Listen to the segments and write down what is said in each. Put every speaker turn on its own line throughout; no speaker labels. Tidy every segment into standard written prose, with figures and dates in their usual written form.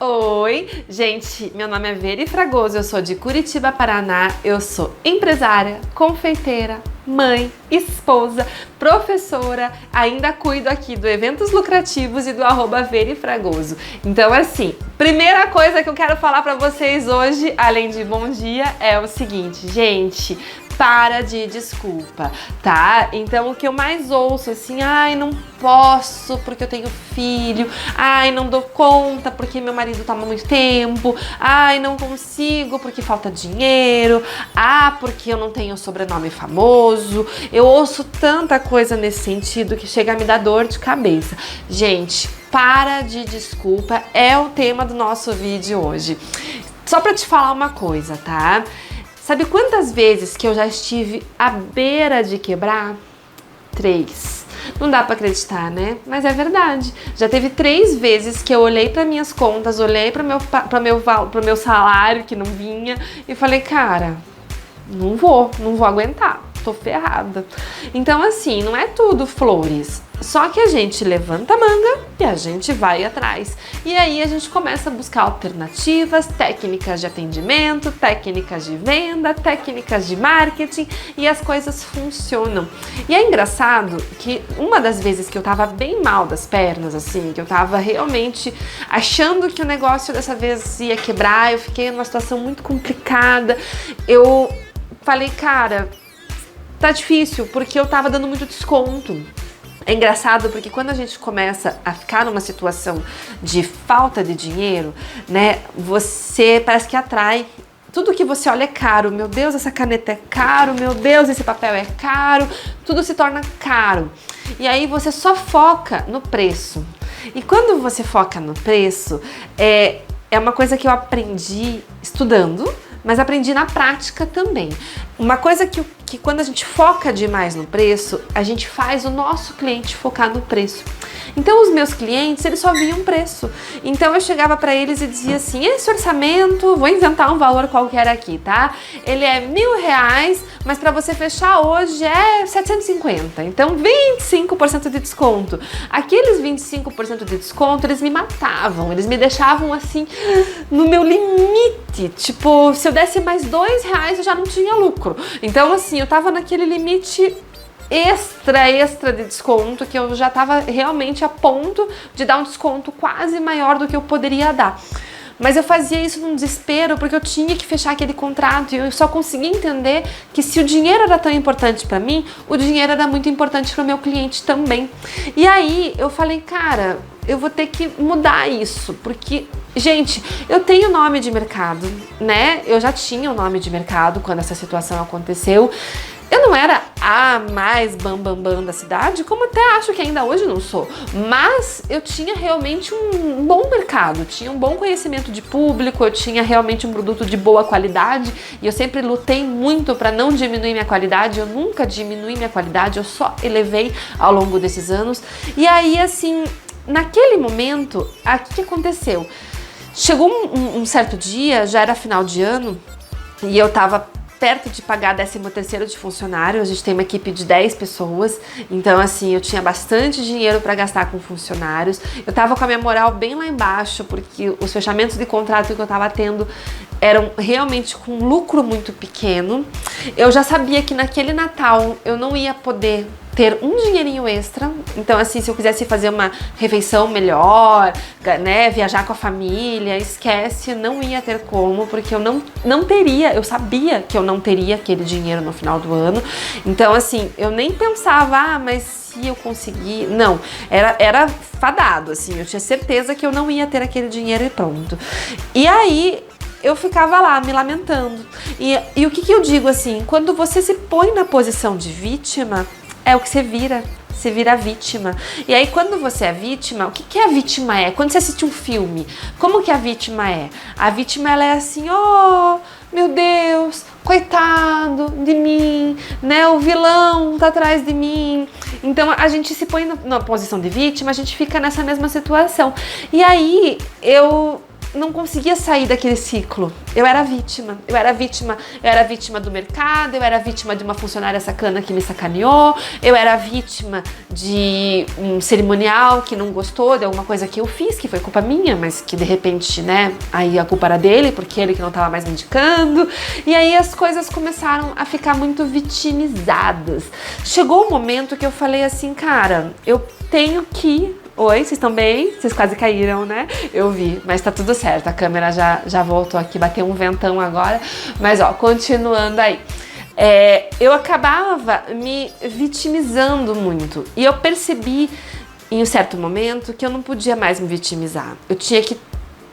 Oi, gente, meu nome é Veri Fragoso, eu sou de Curitiba, Paraná, eu sou empresária, confeiteira, mãe, esposa, professora, ainda cuido aqui do Eventos Lucrativos e do @verifragoso. Então assim, primeira coisa que eu quero falar pra vocês hoje, além de bom dia, é o seguinte, gente, para de desculpa, tá? Então o que eu mais ouço assim, ai, não posso porque eu tenho filho, ai, não dou conta porque meu marido toma muito tempo, ai, não consigo porque falta dinheiro, porque eu não tenho sobrenome famoso. Eu ouço tanta coisa nesse sentido que chega a me dar dor de cabeça. Gente, para de desculpa é o tema do nosso vídeo hoje. Só pra te falar uma coisa, tá? Sabe quantas vezes que eu já estive à beira de quebrar? 3. Não dá pra acreditar, né? Mas é verdade. Já teve 3 vezes que eu olhei para minhas contas, olhei para meu salário que não vinha e falei, cara, não vou aguentar, tô ferrada. Então assim, não é tudo flores. Só que a gente levanta a manga e a gente vai atrás. E aí a gente começa a buscar alternativas, técnicas de atendimento, técnicas de venda, técnicas de marketing e as coisas funcionam. E é engraçado que uma das vezes que eu tava bem mal das pernas, assim, que eu tava realmente achando que o negócio dessa vez ia quebrar, eu fiquei numa situação muito complicada, eu falei, cara, tá difícil, porque eu tava dando muito desconto. É engraçado porque quando a gente começa a ficar numa situação de falta de dinheiro, né, você parece que atrai. Tudo que você olha é caro. Meu Deus, essa caneta é caro. Meu Deus, esse papel é caro. Tudo se torna caro. E aí você só foca no preço. E quando você foca no preço, é uma coisa que eu aprendi estudando, mas aprendi na prática também. Uma coisa que quando a gente foca demais no preço, a gente faz o nosso cliente focar no preço. Então os meus clientes, eles só viam preço. Então eu chegava para eles e dizia assim, esse orçamento, vou inventar um valor qualquer aqui, tá? Ele é R$1.000, mas para você fechar hoje é 750. Então 25% de desconto. Aqueles 25% de desconto, eles me matavam, eles me deixavam assim no meu limite. Tipo, se eu desse mais R$2, eu já não tinha lucro. Então assim, eu tava naquele limite extra de desconto, que eu já tava realmente a ponto de dar um desconto quase maior do que eu poderia dar. Mas eu fazia isso num desespero, porque eu tinha que fechar aquele contrato e eu só conseguia entender que se o dinheiro era tão importante para mim, o dinheiro era muito importante para o meu cliente também. E aí eu falei, cara, eu vou ter que mudar isso, porque, gente, eu tenho nome de mercado, né? Eu já tinha um nome de mercado quando essa situação aconteceu. Eu não era a mais bam da cidade, como até acho que ainda hoje não sou, mas eu tinha realmente um bom mercado, tinha um bom conhecimento de público, eu tinha realmente um produto de boa qualidade e eu sempre lutei muito para não diminuir minha qualidade, eu nunca diminui minha qualidade, eu só elevei ao longo desses anos. E aí, assim, naquele momento, o que aconteceu? Chegou um certo dia, já era final de ano, e eu tava perto de pagar 13º de funcionário. A gente tem uma equipe de 10 pessoas, então assim, eu tinha bastante dinheiro para gastar com funcionários. Eu tava com a minha moral bem lá embaixo, porque os fechamentos de contrato que eu tava tendo eram realmente com um lucro muito pequeno. Eu já sabia que naquele Natal eu não ia poder ter um dinheirinho extra, então assim, se eu quisesse fazer uma refeição melhor, né, viajar com a família, esquece, não ia ter como, porque eu não teria, eu sabia que eu não teria aquele dinheiro no final do ano. Então assim, eu nem pensava, mas se eu conseguir, não, era fadado, assim, eu tinha certeza que eu não ia ter aquele dinheiro e pronto. E aí eu ficava lá me lamentando. E o que eu digo assim, quando você se põe na posição de vítima, é o que você vira vítima. E aí quando você é vítima, o que a vítima é? Quando você assiste um filme, como que a vítima é? A vítima, ela é assim, oh, meu Deus, coitado de mim, né? O vilão tá atrás de mim. Então a gente se põe na posição de vítima, a gente fica nessa mesma situação. E aí eu não conseguia sair daquele ciclo. Eu era vítima do mercado, eu era vítima de uma funcionária sacana que me sacaneou, eu era vítima de um cerimonial que não gostou de alguma coisa que eu fiz, que foi culpa minha, mas que de repente, né, aí a culpa era dele, porque ele que não tava mais me indicando. E aí as coisas começaram a ficar muito vitimizadas. Chegou um momento que eu falei assim, cara, eu tenho que... Oi, vocês estão bem? Vocês quase caíram, né? Eu vi, mas tá tudo certo. A câmera já voltou aqui, bateu um ventão agora. Mas ó, continuando aí. Eu acabava me vitimizando muito. E eu percebi em um certo momento que eu não podia mais me vitimizar. Eu tinha que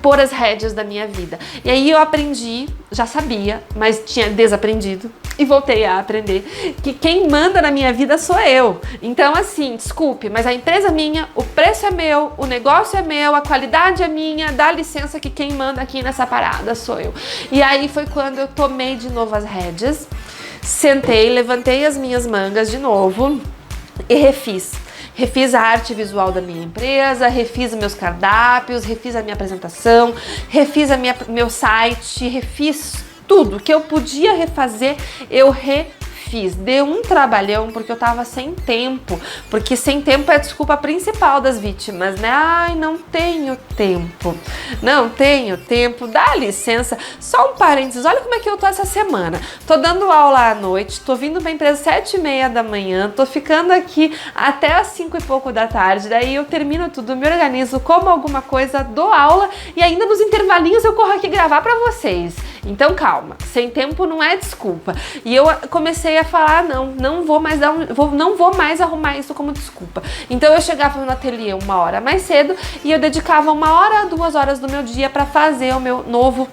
pôr as rédeas da minha vida. E aí eu aprendi, já sabia, mas tinha desaprendido e voltei a aprender que quem manda na minha vida sou eu. Então assim, desculpe, mas a empresa é minha, o preço é meu, o negócio é meu, a qualidade é minha, dá licença que quem manda aqui nessa parada sou eu. E aí foi quando eu tomei de novo as rédeas, sentei, levantei as minhas mangas de novo e refiz. Refiz a arte visual da minha empresa, refiz meus cardápios, refiz a minha apresentação, refiz meu site, refiz tudo que eu podia refazer, eu refiz. Deu um trabalhão porque eu tava sem tempo, porque sem tempo é a desculpa principal das vítimas, né? Ai, não tenho tempo, dá licença. Só um parênteses, olha como é que eu tô essa semana. Tô dando aula à noite, tô vindo pra empresa 7h30 da manhã, tô ficando aqui até as 5 e pouco da tarde, daí eu termino tudo, me organizo, como alguma coisa, dou aula e ainda nos intervalinhos eu corro aqui gravar pra vocês. Então calma, sem tempo não é desculpa. E eu comecei a falar, não vou mais arrumar isso como desculpa. Então eu chegava no ateliê 1 hora mais cedo e eu dedicava 1 hora a 2 horas do meu dia para fazer o meu novo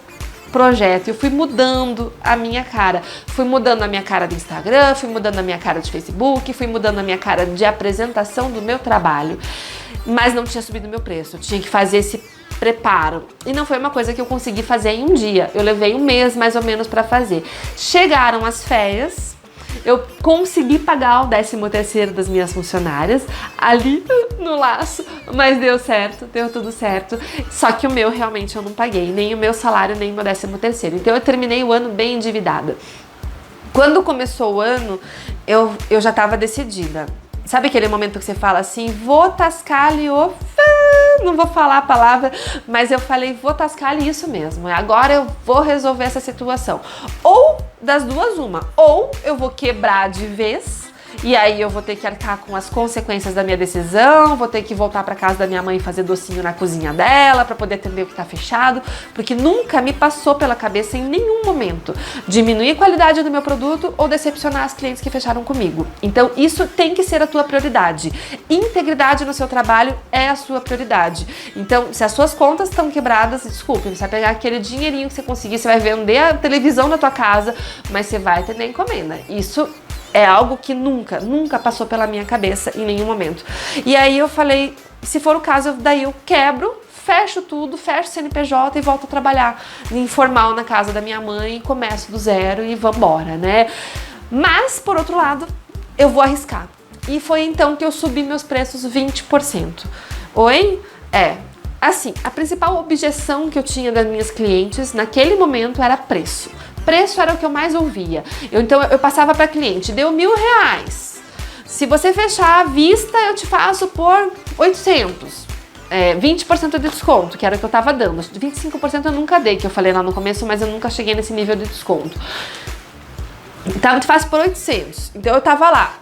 projeto. Eu fui mudando a minha cara. Fui mudando a minha cara do Instagram, fui mudando a minha cara de Facebook, fui mudando a minha cara de apresentação do meu trabalho. Mas não tinha subido o meu preço. Eu tinha que fazer esse preparo. E não foi uma coisa que eu consegui fazer em um dia. Eu levei 1 mês mais ou menos para fazer. Chegaram as férias, eu consegui pagar o 13º das minhas funcionárias ali no laço, mas deu certo, deu tudo certo. Só que o meu realmente eu não paguei, nem o meu salário, nem o meu 13º. Então eu terminei o ano bem endividada. Quando começou o ano, eu já estava decidida. Sabe aquele momento que você fala assim, vou tascar ali o... Não vou falar a palavra, mas eu falei, vou tascar ali isso mesmo. Agora eu vou resolver essa situação. Ou das duas, uma. Ou eu vou quebrar de vez, e aí eu vou ter que arcar com as consequências da minha decisão, vou ter que voltar para casa da minha mãe e fazer docinho na cozinha dela para poder atender o que tá fechado, porque nunca me passou pela cabeça em nenhum momento diminuir a qualidade do meu produto ou decepcionar as clientes que fecharam comigo. Então isso tem que ser a tua prioridade. Integridade no seu trabalho é a sua prioridade. Então se as suas contas estão quebradas, desculpe, você vai pegar aquele dinheirinho que você conseguir, você vai vender a televisão da tua casa, mas você vai atender a encomenda. Isso é algo que nunca passou pela minha cabeça em nenhum momento. E aí eu falei, se for o caso, daí eu quebro, fecho tudo, fecho o CNPJ e volto a trabalhar informal na casa da minha mãe, começo do zero e vambora, né? Mas, por outro lado, eu vou arriscar. E foi então que eu subi meus preços 20%. Oi? Assim, a principal objeção que eu tinha das minhas clientes naquele momento era preço. Preço era o que eu mais ouvia. Então eu passava para cliente, deu R$1.000. Se você fechar à vista, eu te faço por 800. 20% de desconto, que era o que eu tava dando. 25% eu nunca dei, que eu falei lá no começo, mas eu nunca cheguei nesse nível de desconto. Então eu te faço por 800. Então eu tava lá,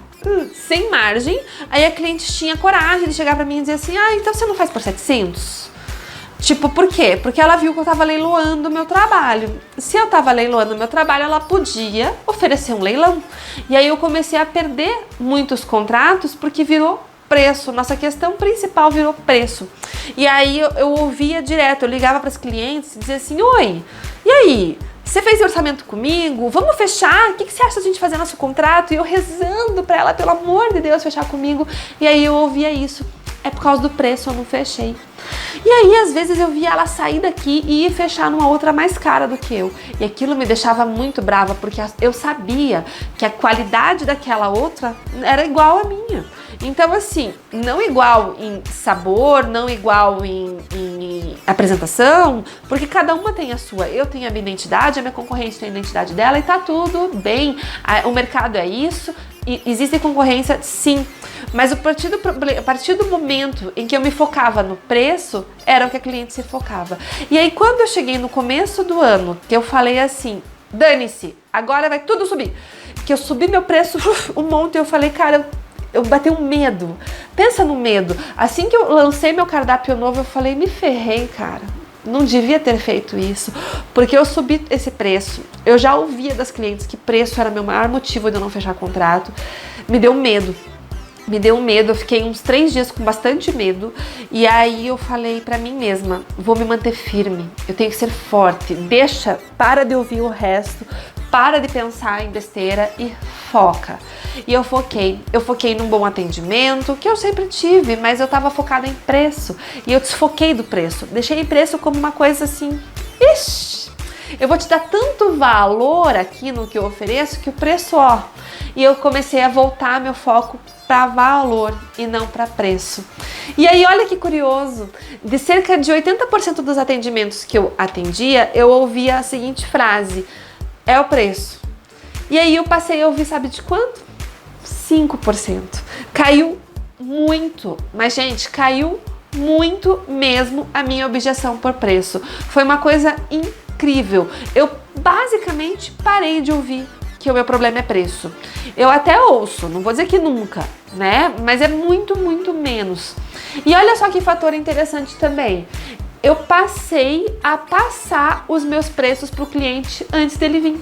sem margem. Aí a cliente tinha coragem de chegar pra mim e dizer assim, então você não faz por 700? Tipo, por quê? Porque ela viu que eu tava leiloando o meu trabalho. Se eu tava leiloando o meu trabalho, ela podia oferecer um leilão. E aí eu comecei a perder muitos contratos porque virou preço. Nossa questão principal virou preço. E aí eu ouvia direto, eu ligava para os clientes e dizia assim, oi, e aí? Você fez orçamento comigo? Vamos fechar? O que você acha de a gente fazer nosso contrato? E eu rezando para ela, pelo amor de Deus, fechar comigo. E aí eu ouvia isso. É por causa do preço, eu não fechei. E aí, às vezes, eu via ela sair daqui e ir fechar numa outra mais cara do que eu. E aquilo me deixava muito brava, porque eu sabia que a qualidade daquela outra era igual à minha. Então, assim, não igual em sabor, não igual em apresentação, porque cada uma tem a sua. Eu tenho a minha identidade, a minha concorrente tem a identidade dela e tá tudo bem. O mercado é isso, e existe concorrência, sim. Mas a partir do momento em que eu me focava no preço, era o que a cliente se focava. E aí quando eu cheguei no começo do ano, que eu falei assim, dane-se, agora vai tudo subir. Que eu subi meu preço um monte, eu falei, cara, eu bati um medo. Pensa no medo. Assim que eu lancei meu cardápio novo, eu falei, me ferrei, cara. Não devia ter feito isso, porque eu subi esse preço. Eu já ouvia das clientes que preço era meu maior motivo de eu não fechar contrato. Me deu medo. Eu fiquei uns 3 dias com bastante medo. E aí eu falei pra mim mesma, vou me manter firme, eu tenho que ser forte. Para de ouvir o resto, para de pensar em besteira e foca. E eu foquei num bom atendimento, que eu sempre tive, mas eu tava focada em preço. E eu desfoquei do preço, deixei o preço como uma coisa assim, ixi, eu vou te dar tanto valor aqui no que eu ofereço, que o preço, ó. E eu comecei a voltar meu foco para valor e não para preço. E aí, olha que curioso, de cerca de 80% dos atendimentos que eu atendia, eu ouvia a seguinte frase, é o preço. E aí eu passei a ouvir, sabe de quanto? 5%. Caiu muito, mas gente, caiu muito mesmo a minha objeção por preço. Foi uma coisa incrível. Eu basicamente parei de ouvir que o meu problema é preço. Eu até ouço, não vou dizer que nunca, né? Mas é muito, muito menos. E olha só que fator interessante também. Eu passei a passar os meus preços para o cliente antes dele vir.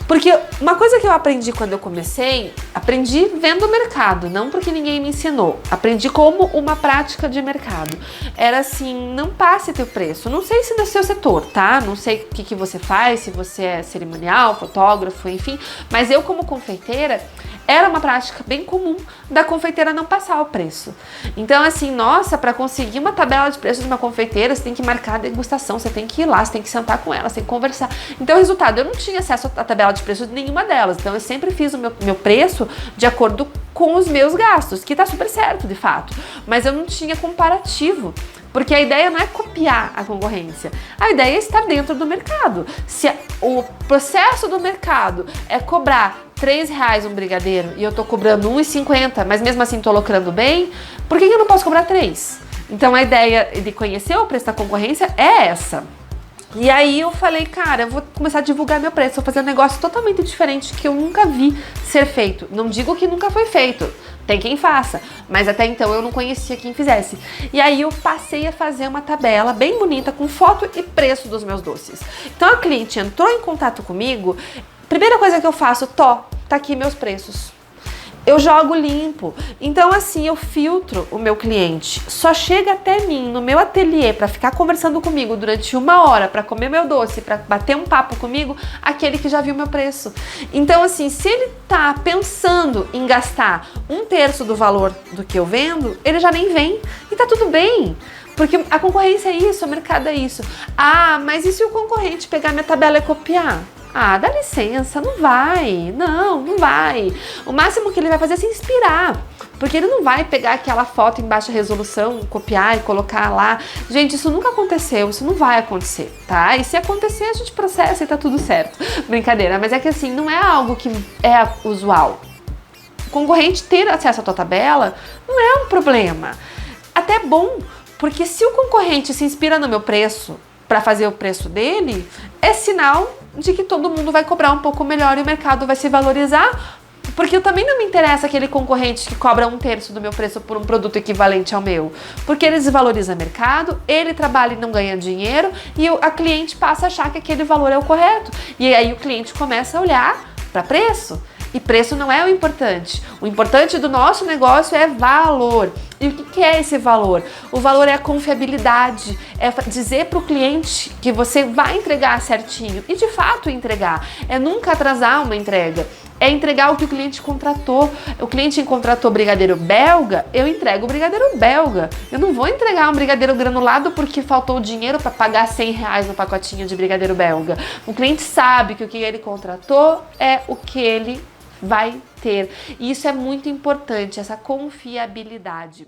Porque uma coisa que eu aprendi quando eu comecei, aprendi vendo o mercado, não porque ninguém me ensinou. Aprendi como uma prática de mercado. Era assim, não passe teu preço. Não sei se no seu setor, tá? Não sei o que você faz, se você é cerimonial, fotógrafo, enfim. Mas eu como confeiteira, era uma prática bem comum da confeiteira não passar o preço. Então assim, nossa, para conseguir uma tabela de preços de uma confeiteira, você tem que marcar a degustação, você tem que ir lá, você tem que sentar com ela, você tem que conversar. Então, resultado, eu não tinha acesso à tabela de preços de nenhuma delas. Então, eu sempre fiz o meu preço de acordo com os meus gastos, que tá super certo, de fato. Mas eu não tinha comparativo. Porque a ideia não é copiar a concorrência, a ideia é estar dentro do mercado. Se o processo do mercado é cobrar R$3 um brigadeiro e eu tô cobrando R$1,50, mas mesmo assim tô lucrando bem, por que eu não posso cobrar 3? Então a ideia de conhecer o preço da concorrência é essa. E aí eu falei, cara, eu vou começar a divulgar meu preço, vou fazer um negócio totalmente diferente que eu nunca vi ser feito. Não digo que nunca foi feito, tem quem faça, mas até então eu não conhecia quem fizesse. E aí eu passei a fazer uma tabela bem bonita com foto e preço dos meus doces. Então a cliente entrou em contato comigo, primeira coisa que eu faço, tá aqui meus preços. Eu jogo limpo. Então assim, eu filtro o meu cliente. Só chega até mim, no meu ateliê, para ficar conversando comigo durante 1 hora, para comer meu doce, para bater um papo comigo, aquele que já viu meu preço. Então assim, se ele tá pensando em gastar 1/3 do valor do que eu vendo, ele já nem vem. E tá tudo bem. Porque a concorrência é isso, o mercado é isso. Ah, mas e se o concorrente pegar minha tabela e copiar? Ah, dá licença, não vai, não vai. O máximo que ele vai fazer é se inspirar, porque ele não vai pegar aquela foto em baixa resolução, copiar e colocar lá. Gente, isso nunca aconteceu, isso não vai acontecer, tá? E se acontecer, a gente processa e tá tudo certo. Brincadeira, mas é que assim, não é algo que é usual. O concorrente ter acesso à tua tabela não é um problema. Até é bom, porque se o concorrente se inspira no meu preço para fazer o preço dele, é sinal de que todo mundo vai cobrar um pouco melhor e o mercado vai se valorizar, porque eu também não me interessa aquele concorrente que cobra 1/3 do meu preço por um produto equivalente ao meu, porque ele desvaloriza o mercado, ele trabalha e não ganha dinheiro e a cliente passa a achar que aquele valor é o correto, e aí o cliente começa a olhar para preço. E preço não é o importante. O importante do nosso negócio é valor. E o que é esse valor? O valor é a confiabilidade, é dizer para o cliente que você vai entregar certinho e de fato entregar. É nunca atrasar uma entrega. É entregar o que o cliente contratou. O cliente contratou brigadeiro belga, eu entrego o brigadeiro belga. Eu não vou entregar um brigadeiro granulado porque faltou dinheiro para pagar R$100 no pacotinho de brigadeiro belga. O cliente sabe que o que ele contratou é o que ele vai ter. E isso é muito importante, essa confiabilidade.